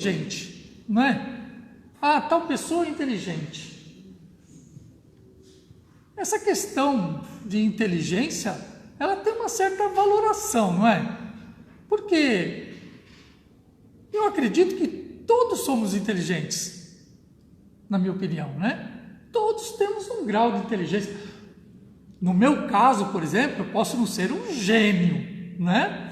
inteligente, não é? Ah, tal pessoa é inteligente. Essa questão de inteligência, ela tem uma certa valoração, não é? Porque eu acredito que todos somos inteligentes, na minha opinião, né? Todos temos um grau de inteligência. No meu caso, por exemplo, eu posso não ser um gênio, né?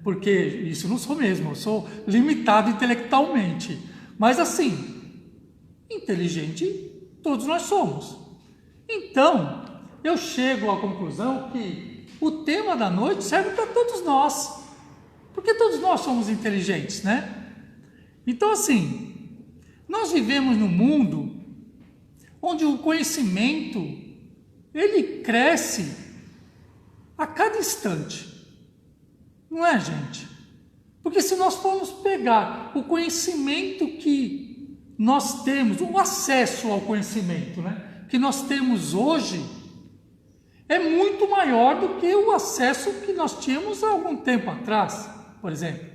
Porque isso eu não sou mesmo, eu sou limitado intelectualmente. Mas assim, inteligente todos nós somos. Então, eu chego à conclusão que o tema da noite serve para todos nós. Porque todos nós somos inteligentes, né? Então assim, nós vivemos num mundo onde o conhecimento, ele cresce a cada instante. Não é, gente? Porque se nós formos pegar o conhecimento que nós temos, o acesso ao conhecimento, né, que nós temos hoje, é muito maior do que o acesso que nós tínhamos há algum tempo atrás, por exemplo.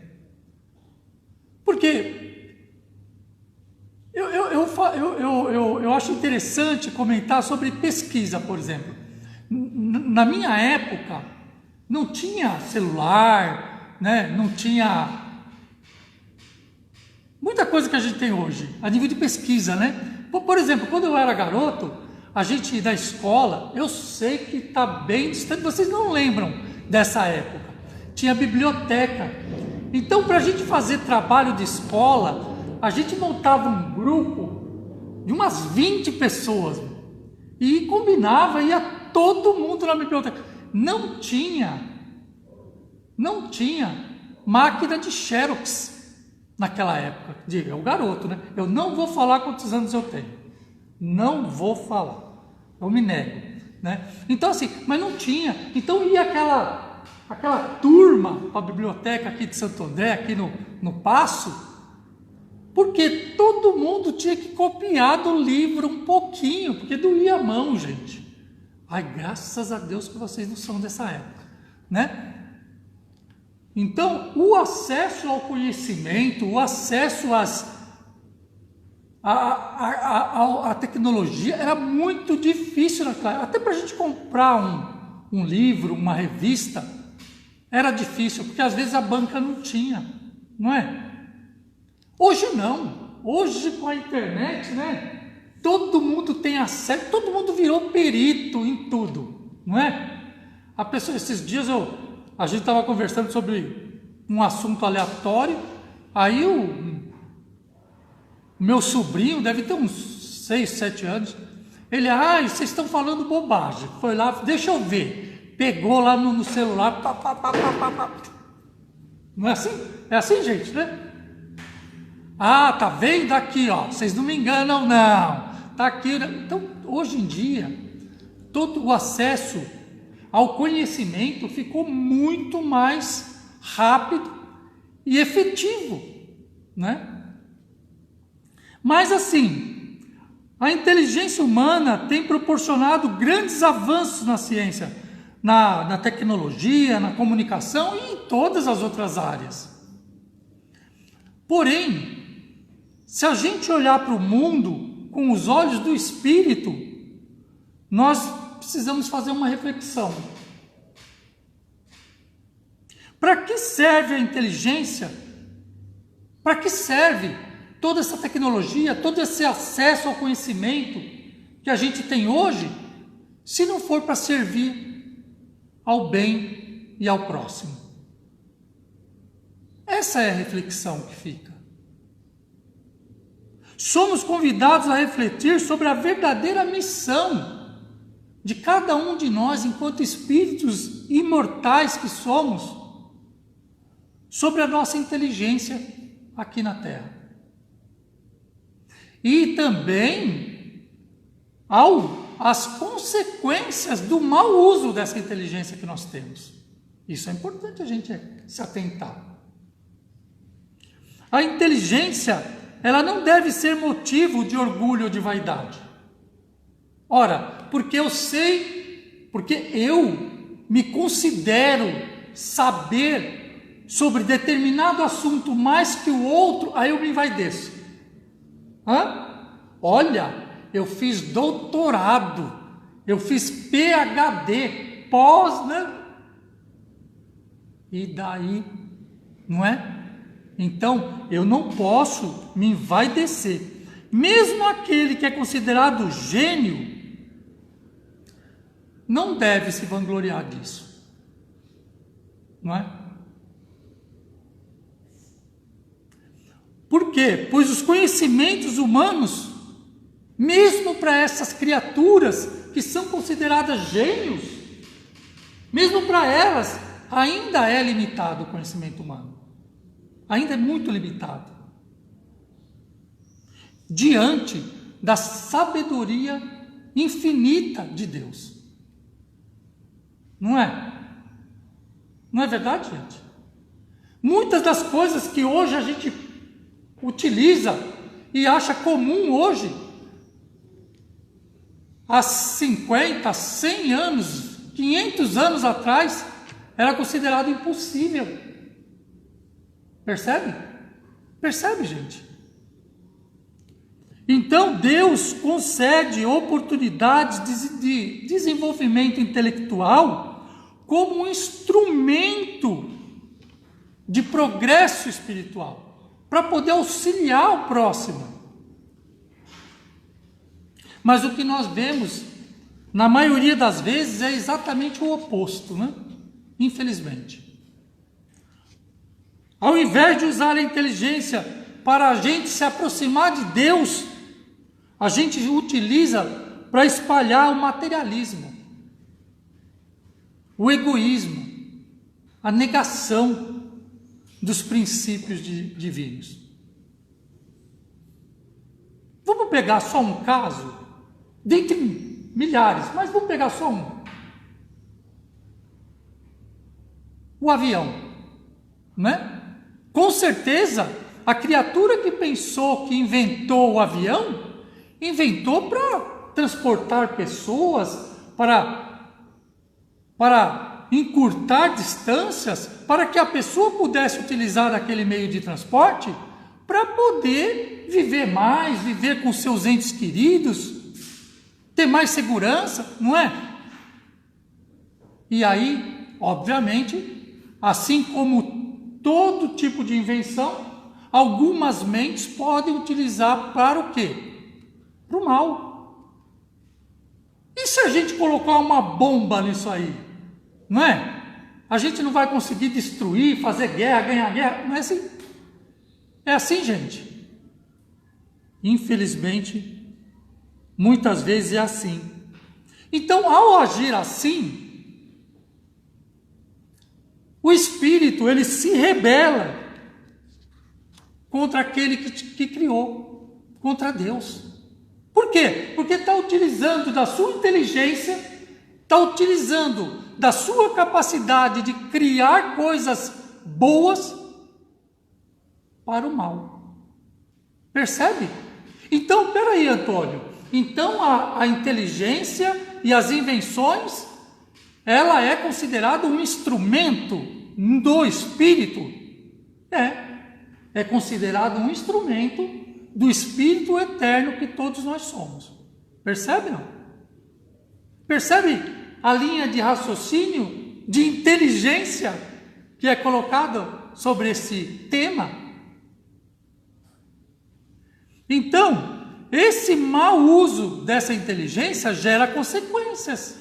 Porque eu acho interessante comentar sobre pesquisa, por exemplo. Na minha época, não tinha celular, né? Não tinha muita coisa que a gente tem hoje, a nível de pesquisa, né? Por exemplo, quando eu era garoto, a gente da escola, eu sei que está bem distante, vocês não lembram dessa época, tinha biblioteca. Então, para a gente fazer trabalho de escola, a gente montava um grupo de umas 20 pessoas e combinava, ia todo mundo na biblioteca. Não tinha máquina de Xerox naquela época. Diga, é o garoto, né? Eu não vou falar quantos anos eu tenho. Não vou falar. Eu me nego, né? Então assim, mas não tinha. Então ia aquela turma para a biblioteca aqui de Santo André, aqui no Paço, porque todo mundo tinha que copiar do livro um pouquinho, porque doía a mão, gente. Ai, graças a Deus que vocês não são dessa época, né? Então, o acesso ao conhecimento, o acesso à tecnologia era muito difícil naquela época. Até para a gente comprar um livro, uma revista, era difícil, porque às vezes a banca não tinha, não é? Hoje não. Hoje com a internet, né? Todo mundo tem acesso, todo mundo virou perito em tudo, não é? A pessoa, esses dias a gente estava conversando sobre um assunto aleatório, aí o meu sobrinho, deve ter uns 6, 7 anos, ele, vocês estão falando bobagem, foi lá, deixa eu ver, pegou lá no celular, não é assim? É assim, gente, né? Tá vendo aqui, ó, vocês não me enganam não, tá aqui, né? Então, hoje em dia, todo o acesso ao conhecimento ficou muito mais rápido e efetivo, né? Mas assim, a inteligência humana tem proporcionado grandes avanços na ciência, na tecnologia, na comunicação e em todas as outras áreas. Porém, se a gente olhar para o mundo com os olhos do espírito, nós precisamos fazer uma reflexão. Para que serve a inteligência? Para que serve toda essa tecnologia, todo esse acesso ao conhecimento que a gente tem hoje, se não for para servir ao bem e ao próximo? Essa é a reflexão que fica. Somos convidados a refletir sobre a verdadeira missão de cada um de nós, enquanto espíritos imortais que somos, sobre a nossa inteligência aqui na Terra. E também as consequências do mau uso dessa inteligência que nós temos. Isso é importante a gente se atentar. A inteligência, ela não deve ser motivo de orgulho ou de vaidade. Ora, porque eu me considero saber sobre determinado assunto mais que o outro, aí eu me envaideço. Olha, eu fiz doutorado, eu fiz PhD, pós, né? E daí, não é? Então, eu não posso me envaidecer. Mesmo aquele que é considerado gênio, não deve se vangloriar disso. Não é? Por quê? Pois os conhecimentos humanos, mesmo para essas criaturas que são consideradas gênios, mesmo para elas, ainda é limitado o conhecimento humano. Ainda é muito limitado. Diante da sabedoria infinita de Deus. Não é? Não é verdade, gente? Muitas das coisas que hoje a gente utiliza e acha comum hoje, há 50, 100 anos, 500 anos atrás, era considerado impossível. Percebe? Percebe, gente? Então Deus concede oportunidades de desenvolvimento intelectual como um instrumento de progresso espiritual, para poder auxiliar o próximo. Mas o que nós vemos, na maioria das vezes, é exatamente o oposto, né? Infelizmente. Ao invés de usar a inteligência para a gente se aproximar de Deus, a gente utiliza para espalhar o materialismo, o egoísmo, a negação dos princípios divinos. Vamos pegar só um caso, dentre milhares, mas vamos pegar só um. O avião, né? Com certeza, a criatura que pensou, que inventou o avião, inventou para transportar pessoas, para encurtar distâncias, para que a pessoa pudesse utilizar aquele meio de transporte para poder viver mais, viver com seus entes queridos, ter mais segurança, não é? E aí, obviamente, assim como todo tipo de invenção, algumas mentes podem utilizar para o quê? Para o mal. E se a gente colocar uma bomba nisso aí? Não é? A gente não vai conseguir destruir, fazer guerra, ganhar guerra. Não é assim. É assim, gente. Infelizmente, muitas vezes é assim. Então, ao agir assim, o espírito, ele se rebela contra aquele que criou, contra Deus. Por quê? Porque está utilizando da sua inteligência, está utilizando da sua capacidade de criar coisas boas para o mal. Percebe? Então, peraí, Antônio. Então, a inteligência e as invenções, ela é considerada um instrumento do Espírito? É considerado um instrumento do Espírito eterno que todos nós somos. Percebe, não? Percebe a linha de raciocínio, de inteligência que é colocada sobre esse tema? Então, esse mau uso dessa inteligência gera consequências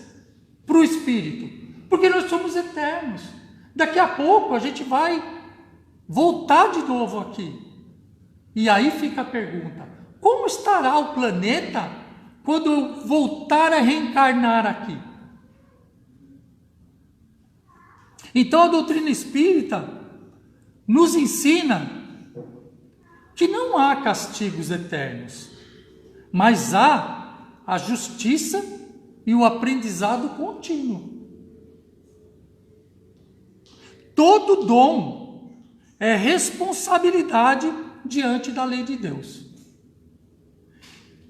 para o Espírito, porque nós somos eternos. Daqui a pouco a gente vai voltar de novo aqui. E aí fica a pergunta: como estará o planeta quando eu voltar a reencarnar aqui? Então a doutrina espírita nos ensina que não há castigos eternos, mas há a justiça e o aprendizado contínuo. Todo dom é responsabilidade diante da lei de Deus.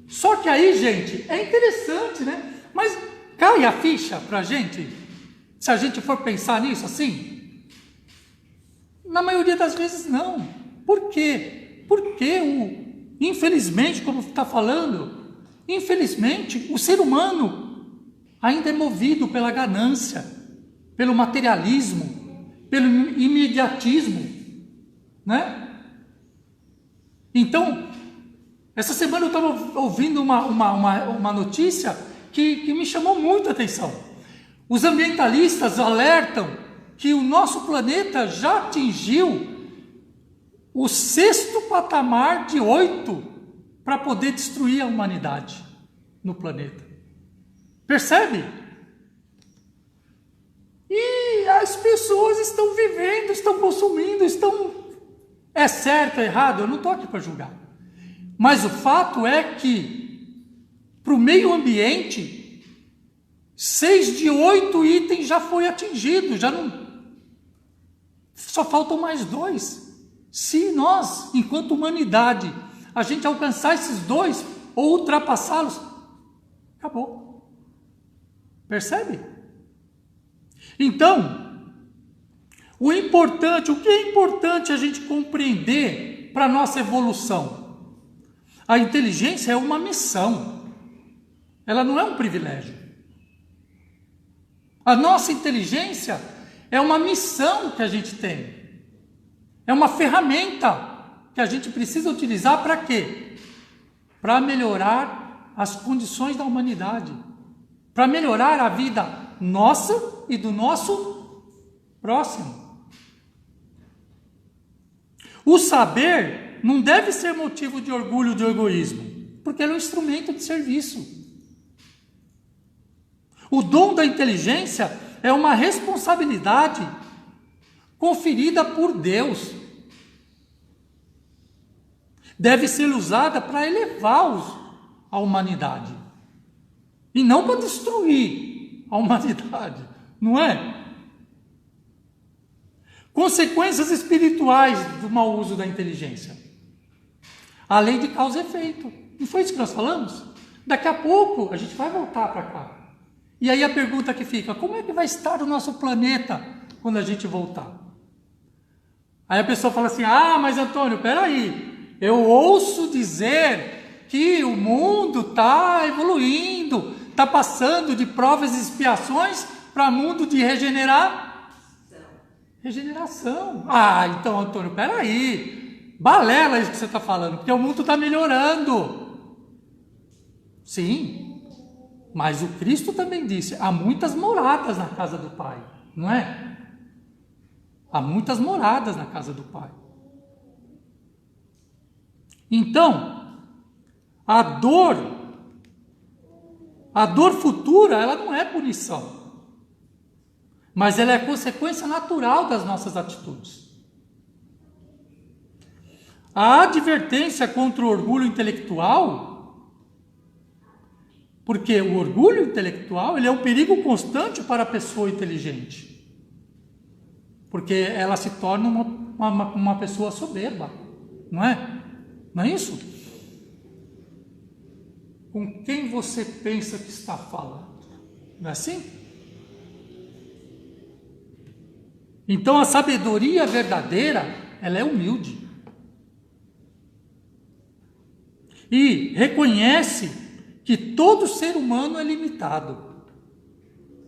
Só que aí, gente, é interessante, né? Mas cai a ficha para a gente, se a gente for pensar nisso assim? Na maioria das vezes não. Por quê? Porque, infelizmente, como está falando, infelizmente, o ser humano ainda é movido pela ganância, pelo materialismo, pelo imediatismo, né? Então, essa semana eu estava ouvindo uma notícia que me chamou muito a atenção. Os ambientalistas alertam que o nosso planeta já atingiu o 6º patamar de 8 para poder destruir a humanidade no planeta. Percebe? E as pessoas estão vivendo, estão consumindo, estão... É certo, é errado? Eu não estou aqui para julgar. Mas o fato é que, para o meio ambiente, 6 de 8 itens já foi atingido, já não... Só faltam mais 2. Se nós, enquanto humanidade, a gente alcançar esses 2 ou ultrapassá-los, acabou. Percebe? Então, o que é importante a gente compreender para a nossa evolução? A inteligência é uma missão. Ela não é um privilégio. A nossa inteligência é uma missão que a gente tem. É uma ferramenta que a gente precisa utilizar para quê? Para melhorar as condições da humanidade. Para melhorar a vida nossa e do nosso próximo. O saber não deve ser motivo de orgulho, de egoísmo, porque ele é um instrumento de serviço. O dom da inteligência é uma responsabilidade conferida por Deus. Deve ser usada para elevar a humanidade e não para destruir a humanidade, não é? Consequências espirituais do mau uso da inteligência. A lei de causa e efeito. Não foi isso que nós falamos? Daqui a pouco a gente vai voltar para cá. E aí a pergunta que fica, como é que vai estar o nosso planeta quando a gente voltar? Aí a pessoa fala assim, mas Antônio, peraí, eu ouço dizer que o mundo está evoluindo, está passando de provas e expiações para mundo de regeneração. Então, Antônio, peraí, balela isso que você está falando, porque o mundo está melhorando. Sim, mas o Cristo também disse, há muitas moradas na casa do Pai, não é? Há muitas moradas na casa do Pai. Então, a dor futura, ela não é punição. Mas ela é consequência natural das nossas atitudes. A advertência contra o orgulho intelectual, porque o orgulho intelectual ele é um perigo constante para a pessoa inteligente. Porque ela se torna uma pessoa soberba, não é? Não é isso? Com quem você pensa que está falando? Não é assim? Então a sabedoria verdadeira, ela é humilde. E reconhece que todo ser humano é limitado.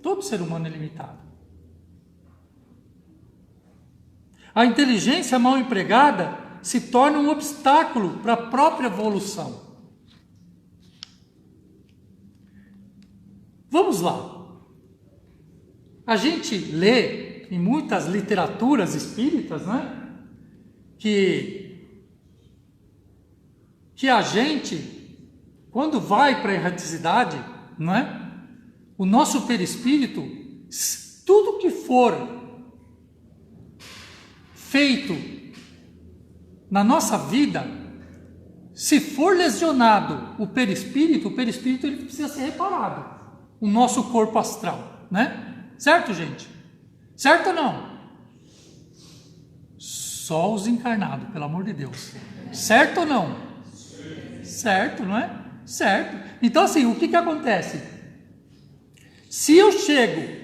Todo ser humano é limitado. A inteligência mal empregada se torna um obstáculo para a própria evolução. Vamos lá. A gente lê em muitas literaturas espíritas, né? Que a gente, quando vai para a erraticidade, não é? O nosso perispírito, tudo que for feito na nossa vida, se for lesionado o perispírito ele precisa ser reparado. O nosso corpo astral, né? Certo, gente? Certo ou não? Só os encarnados, pelo amor de Deus. Certo ou não? Certo, não é? Certo. Então assim, o que acontece? Se eu chego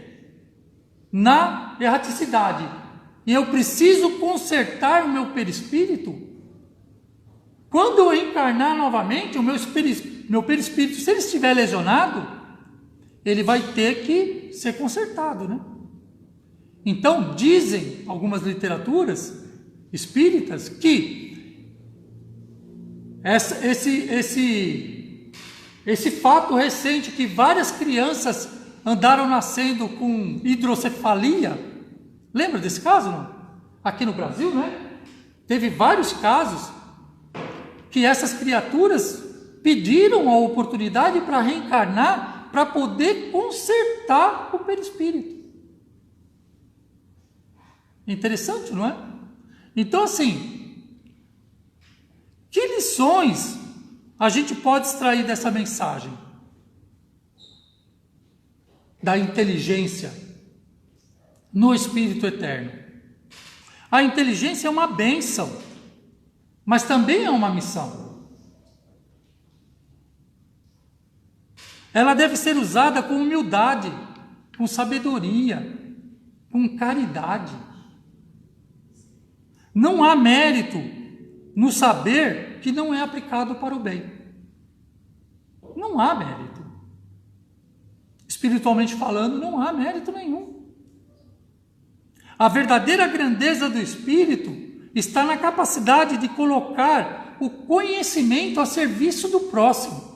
na erraticidade e eu preciso consertar o meu perispírito, quando eu encarnar novamente, o meu perispírito, se ele estiver lesionado, ele vai ter que ser consertado, né? Então, dizem algumas literaturas espíritas que esse fato recente que várias crianças andaram nascendo com hidrocefalia, lembra desse caso, não? Aqui no Brasil, né? Teve vários casos que essas criaturas pediram a oportunidade para reencarnar, para poder consertar o perispírito. Interessante, não é? Então, assim, que lições a gente pode extrair dessa mensagem? Da inteligência no Espírito Eterno. A inteligência é uma bênção, mas também é uma missão. Ela deve ser usada com humildade, com sabedoria, com caridade. Não há mérito no saber que não é aplicado para o bem. Não há mérito. Espiritualmente falando, não há mérito nenhum. A verdadeira grandeza do Espírito está na capacidade de colocar o conhecimento a serviço do próximo,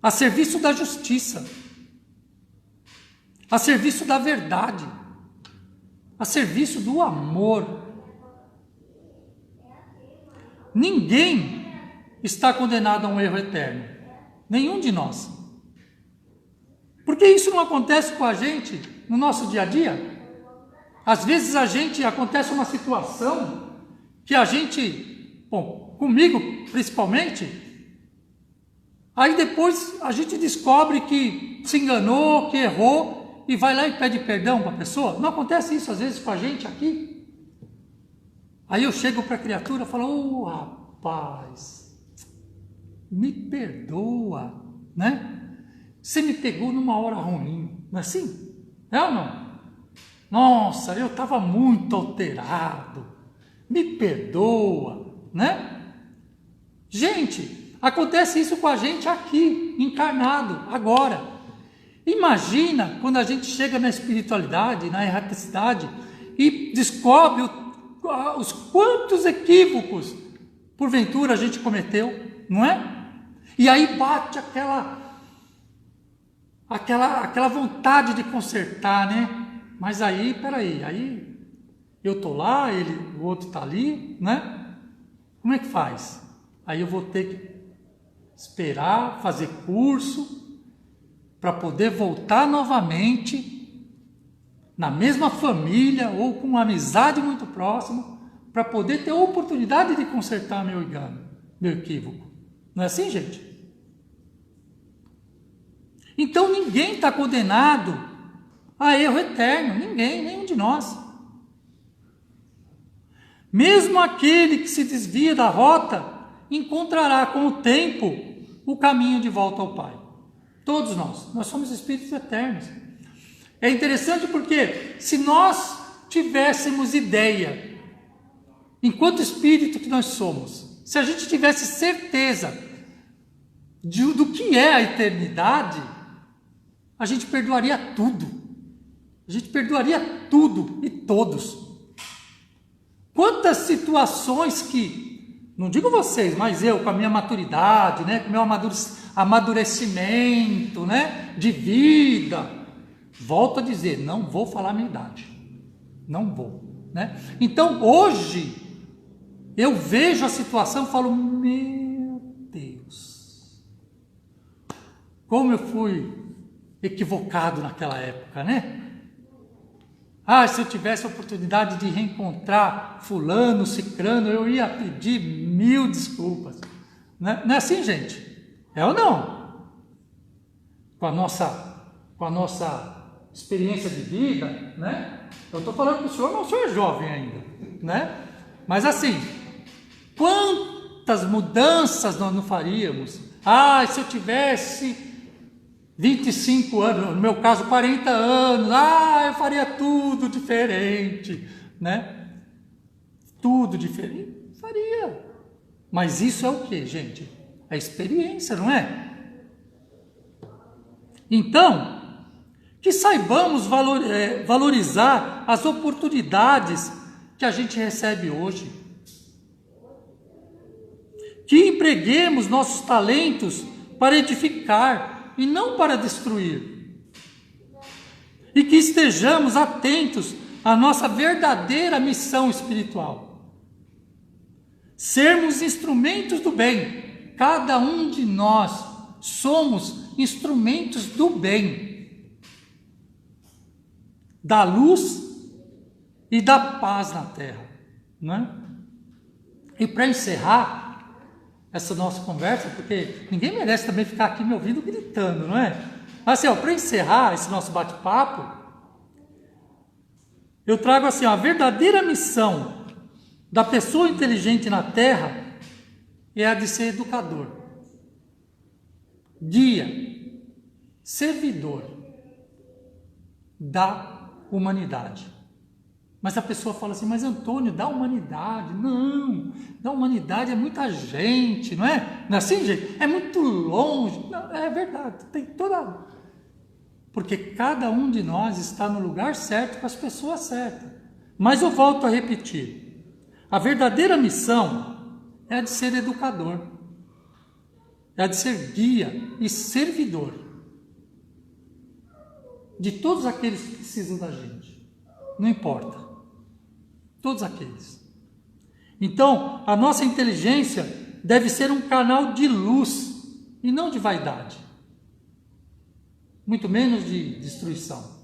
a serviço da justiça, a serviço da verdade, a serviço do amor. Ninguém está condenado a um erro eterno, nenhum de nós. Porque isso não acontece com a gente no nosso dia a dia? Às vezes acontece uma situação que a gente, bom, comigo principalmente, aí depois a gente descobre que se enganou, que errou, e vai lá e pede perdão para a pessoa. Não acontece isso às vezes com a gente aqui? Aí eu chego para a criatura e falo, rapaz, me perdoa, né? Você me pegou numa hora ruim, não é assim? É ou não? Nossa, eu estava muito alterado, me perdoa, né? Gente, acontece isso com a gente aqui, encarnado, agora. Imagina quando a gente chega na espiritualidade, na erraticidade, e descobre os quantos equívocos, porventura, a gente cometeu, não é? E aí bate aquela vontade de consertar, né? Mas aí, peraí, aí eu tô lá, o outro tá ali, né? Como é que faz? Aí eu vou ter que esperar, fazer curso, para poder voltar novamente na mesma família ou com uma amizade muito próxima, para poder ter a oportunidade de consertar meu engano, meu equívoco. Não é assim, gente? Então ninguém está condenado a erro eterno, ninguém, nenhum de nós. Mesmo aquele que se desvia da rota, encontrará com o tempo o caminho de volta ao Pai. Todos nós somos espíritos eternos. É interessante porque se nós tivéssemos ideia, enquanto espírito que nós somos, se a gente tivesse certeza do que é a eternidade, a gente perdoaria tudo. A gente perdoaria tudo e todos. Quantas situações que, não digo vocês, mas eu com a minha maturidade, né, com o meu amadurecimento, né, de vida, volto a dizer, não vou falar a minha idade, não vou, né? Então hoje eu vejo a situação e falo, meu Deus, como eu fui equivocado naquela época, né? Se eu tivesse a oportunidade de reencontrar fulano, cicrano, eu ia pedir 1000 desculpas, né? Não é assim, gente? É ou não? Com a nossa experiência de vida, né? Eu estou falando para o senhor, mas o senhor é jovem ainda, né? Mas assim, quantas mudanças nós não faríamos? Se eu tivesse 25 anos, no meu caso 40 anos, eu faria tudo diferente, né? Tudo diferente, faria. Mas isso é o que, gente? É experiência, não é? Então, que saibamos valorizar as oportunidades que a gente recebe hoje. Que empreguemos nossos talentos para edificar e não para destruir. E que estejamos atentos à nossa verdadeira missão espiritual. Sermos instrumentos do bem. Cada um de nós somos instrumentos do bem, da luz e da paz na terra, não é? E para encerrar essa nossa conversa, porque ninguém merece também ficar aqui me ouvindo gritando, não é? Mas assim, para encerrar esse nosso bate-papo, eu trago assim, a verdadeira missão da pessoa inteligente na terra é a de ser educador, guia, servidor da humanidade. Mas a pessoa fala assim, mas Antônio, da humanidade? Não, da humanidade é muita gente, não é? Não é assim, gente? É muito longe. Não, é verdade, tem toda... Porque cada um de nós está no lugar certo com as pessoas certas. Mas eu volto a repetir, a verdadeira missão é a de ser educador, é a de ser guia e servidor de todos aqueles que precisam da gente. Não importa. Todos aqueles. Então, a nossa inteligência deve ser um canal de luz e não de vaidade. Muito menos de destruição.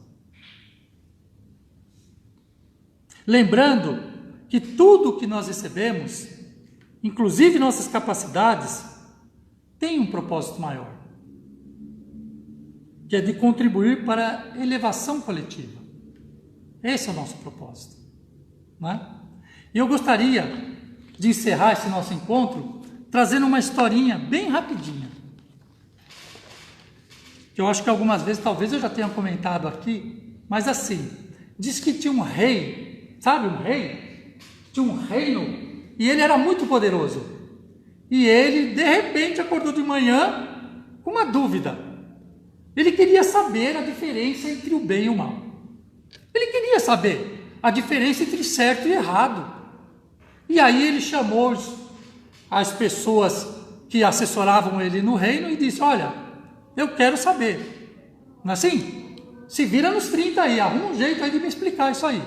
Lembrando que tudo que nós recebemos, inclusive nossas capacidades, tem um propósito maior, que é de contribuir para a elevação coletiva. Esse é o nosso propósito, não é? E eu gostaria de encerrar esse nosso encontro trazendo uma historinha bem rapidinha, que eu acho que algumas vezes, talvez eu já tenha comentado aqui, mas assim, diz que tinha um rei, sabe um rei? Tinha um reino e ele era muito poderoso. E ele, de repente, acordou de manhã com uma dúvida. Ele queria saber a diferença entre o bem e o mal. Ele queria saber a diferença entre certo e errado. E aí ele chamou as pessoas que assessoravam ele no reino e disse, olha, eu quero saber. Não é assim? Se vira nos 30 aí, arruma um jeito aí de me explicar isso aí.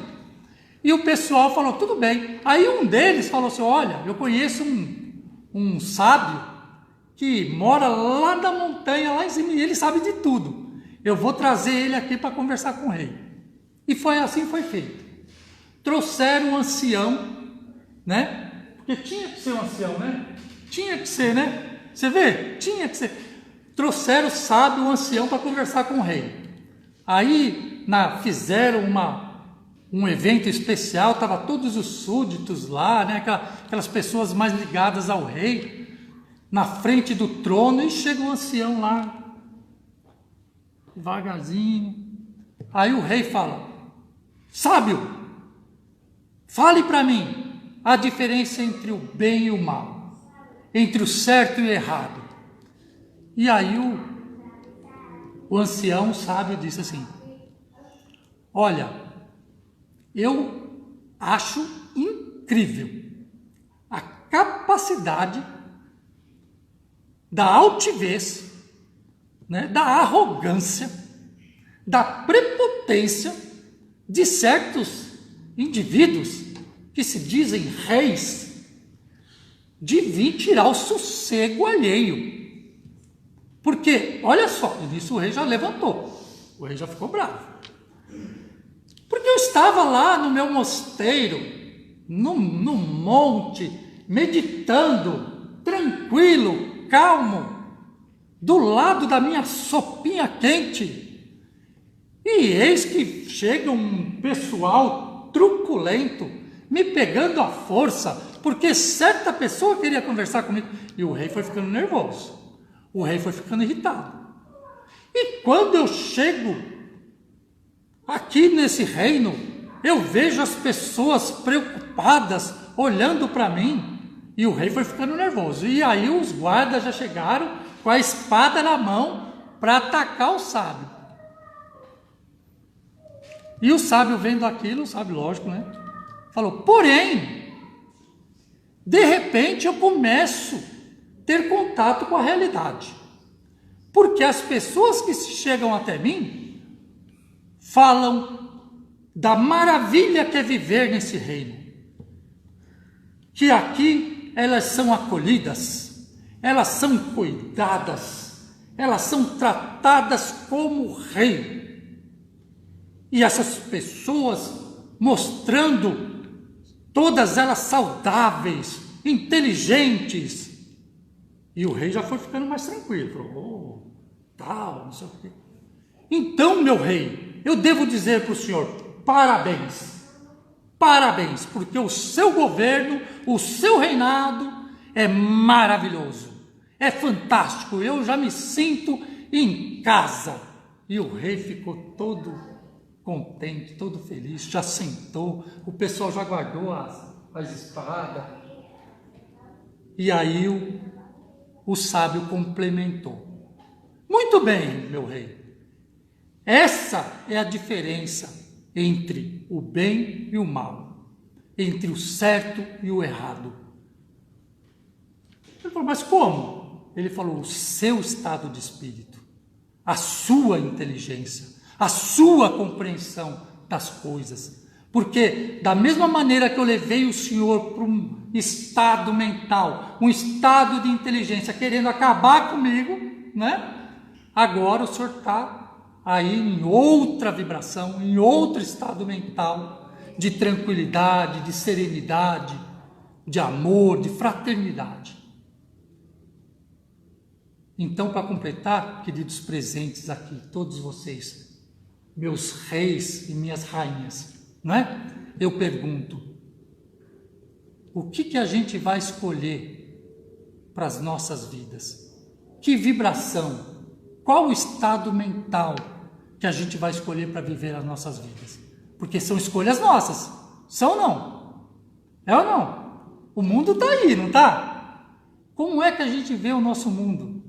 E o pessoal falou, tudo bem. Aí um deles falou assim, olha, eu conheço um sábio que mora lá na montanha, lá em cima, e ele sabe de tudo. Eu vou trazer ele aqui para conversar com o rei. E foi assim, foi feito. Trouxeram um ancião, né? Porque tinha que ser um ancião, né? Tinha que ser, né? Você vê? Tinha que ser. Trouxeram o sábio, um ancião, para conversar com o rei. Aí fizeram um evento especial, estavam todos os súditos lá, né? Aquelas pessoas mais ligadas ao rei, na frente do trono, e chega o ancião lá, devagarzinho. Aí o rei fala, sábio, fale para mim a diferença entre o bem e o mal, entre o certo e o errado. E aí o ancião sábio disse assim, olha, eu acho incrível a capacidade da altivez, né, da arrogância, da prepotência de certos indivíduos que se dizem reis, de vir tirar o sossego alheio. Porque, olha só, e nisso o rei já levantou, o rei já ficou bravo. Porque eu estava lá no meu mosteiro, no monte, meditando, tranquilo, calmo, do lado da minha sopinha quente. E eis que chega um pessoal truculento, me pegando à força, porque certa pessoa queria conversar comigo. E o rei foi ficando nervoso, o rei foi ficando irritado. E quando eu chego aqui nesse reino, eu vejo as pessoas preocupadas, olhando para mim, e o rei foi ficando nervoso. E aí os guardas já chegaram com a espada na mão para atacar o sábio. E o sábio vendo aquilo, o sábio, lógico, né? Falou, porém, de repente eu começo a ter contato com a realidade. Porque as pessoas que chegam até mim falam da maravilha que é viver nesse reino. Que aqui elas são acolhidas, elas são cuidadas, elas são tratadas como rei. E essas pessoas mostrando todas elas saudáveis, inteligentes. E o rei já foi ficando mais tranquilo, falou, tal, não sei o quê. Então, meu rei, eu devo dizer para o senhor, parabéns, parabéns, porque o seu governo, o seu reinado é maravilhoso, é fantástico, eu já me sinto em casa. E o rei ficou todo contente, todo feliz, já sentou, o pessoal já guardou as espadas. E aí o sábio complementou. Muito bem, meu rei. Essa é a diferença entre o bem e o mal, entre o certo e o errado. Ele falou, mas como? Ele falou, o seu estado de espírito, a sua inteligência, a sua compreensão das coisas. Porque da mesma maneira que eu levei o senhor para um estado mental, um estado de inteligência, querendo acabar comigo, né? Agora o senhor está aí em outra vibração, em outro estado mental, de tranquilidade, de serenidade, de amor, de fraternidade. Então, para completar, queridos presentes aqui, todos vocês, meus reis e minhas rainhas, não é? Eu pergunto, o que a gente vai escolher para as nossas vidas? Que vibração, qual o estado mental que a gente vai escolher para viver as nossas vidas? Porque são escolhas nossas, são ou não? É ou não? O mundo está aí, não está? Como é que a gente vê o nosso mundo?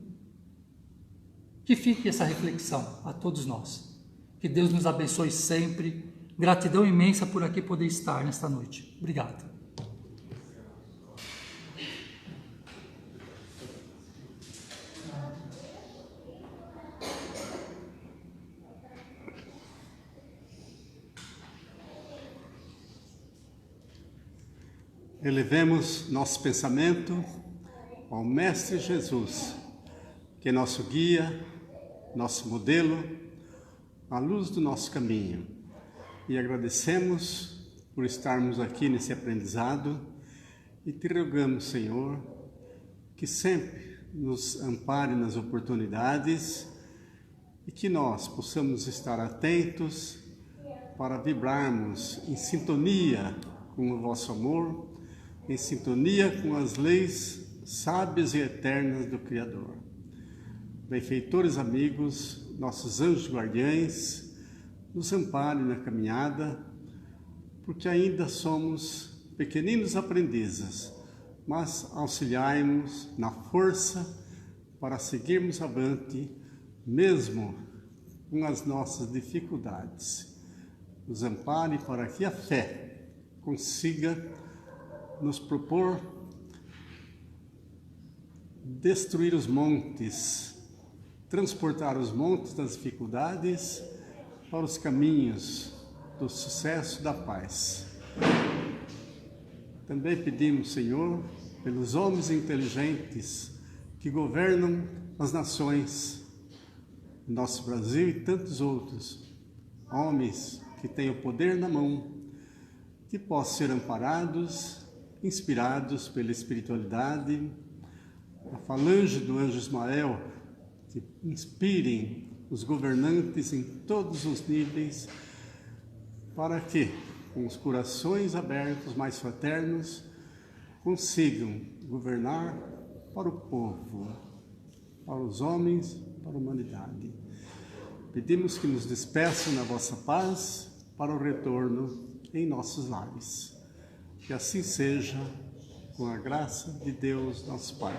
Que fique essa reflexão a todos nós. Que Deus nos abençoe sempre. Gratidão imensa por aqui poder estar nesta noite. Obrigado. Elevemos nosso pensamento ao Mestre Jesus, que é nosso guia, nosso modelo, a luz do nosso caminho. E agradecemos por estarmos aqui nesse aprendizado e te rogamos, Senhor, que sempre nos ampare nas oportunidades e que nós possamos estar atentos para vibrarmos em sintonia com o vosso amor, em sintonia com as leis sábias e eternas do Criador. Benfeitores amigos, nossos anjos guardiães, nos ampare na caminhada, porque ainda somos pequeninos aprendizes, mas auxiliai-nos na força para seguirmos avante, mesmo com as nossas dificuldades. Nos ampare para que a fé consiga nos propor destruir os montes, transportar os montes das dificuldades para os caminhos do sucesso e da paz. Também pedimos, Senhor, pelos homens inteligentes que governam as nações, nosso Brasil e tantos outros, homens que têm o poder na mão, que possam ser amparados, inspirados pela espiritualidade, a falange do anjo Ismael, que inspirem os governantes em todos os níveis, para que, com os corações abertos, mais fraternos, consigam governar para o povo, para os homens, para a humanidade. Pedimos que nos despeçam na vossa paz para o retorno em nossos lares. Que assim seja, com a graça de Deus, nosso Pai.